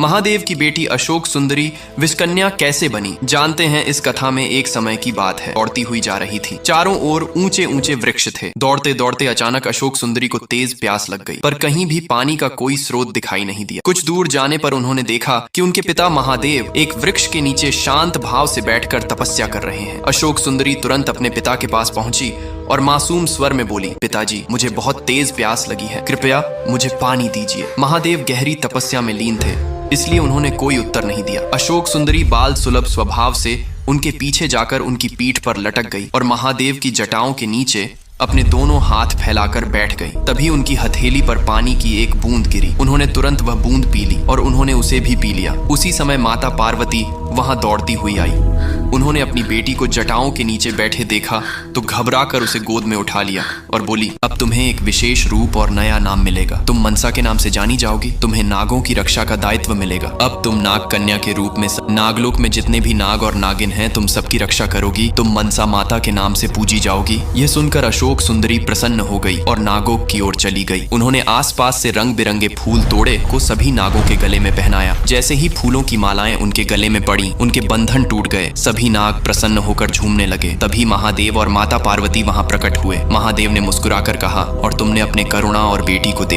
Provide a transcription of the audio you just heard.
महादेव की बेटी अशोक सुंदरी विषकन्या कैसे बनी, जानते हैं। इस कथा में एक समय की बात है। दौड़ती हुई जा रही थी। चारों ओर ऊंचे ऊंचे वृक्ष थे। दौड़ते दौड़ते अचानक अशोक सुंदरी को तेज प्यास लग गई, पर कहीं भी पानी का कोई स्रोत दिखाई नहीं दिया। कुछ दूर जाने पर उन्होंने देखा कि उनके पिता महादेव एक वृक्ष के नीचे शांत भाव से बैठकर तपस्या कर रहे हैं। अशोक सुंदरी तुरंत अपने पिता के पास पहुंची और मासूम स्वर में बोली, पिताजी, मुझे बहुत तेज प्यास लगी है, कृपया मुझे पानी दीजिए। महादेव गहरी तपस्या में लीन थे, इसलिए उन्होंने कोई उत्तर नहीं दिया। अशोक सुंदरी बाल सुलभ स्वभाव से उनके पीछे जाकर उनकी पीठ पर लटक गई और महादेव की जटाओं के नीचे अपने दोनों हाथ फैलाकर बैठ गई। तभी उनकी हथेली पर पानी की एक बूंद गिरी। उन्होंने तुरंत वह बूंद पी ली और उन्होंने उसे भी पी लिया। उसी समय माता पार्वती वहां दौड़ती हुई आई। उन्होंने अपनी बेटी को जटाओं के नीचे बैठे देखा तो घबराकर उसे गोद में उठा लिया और बोली, अब तुम्हें एक विशेष रूप और नया नाम मिलेगा। तुम मनसा के नाम से जानी जाओगी। तुम्हें नागों की रक्षा का दायित्व मिलेगा। अब तुम नाग कन्या के रूप में नागलोक में जितने भी नाग और नागिन हैं, तुम सबकी रक्षा करोगी। तुम मनसा माता के नाम से पूजी जाओगी। यह सुनकर अशोक सुंदरी प्रसन्न हो गई और नागों की ओर चली गई। उन्होंने आसपास से रंग बिरंगे फूल तोड़े को सभी नागों के गले में पहनाया। जैसे ही फूलों की मालाएं उनके गले में पड़ी, उनके बंधन टूट गए। सभी नाग प्रसन्न होकर झूमने लगे। तभी महादेव और माता पार्वती वहां प्रकट हुए। महादेव ने मुस्कुराकर कहा, और तुमने अपने करुणा और बेटी को देखा।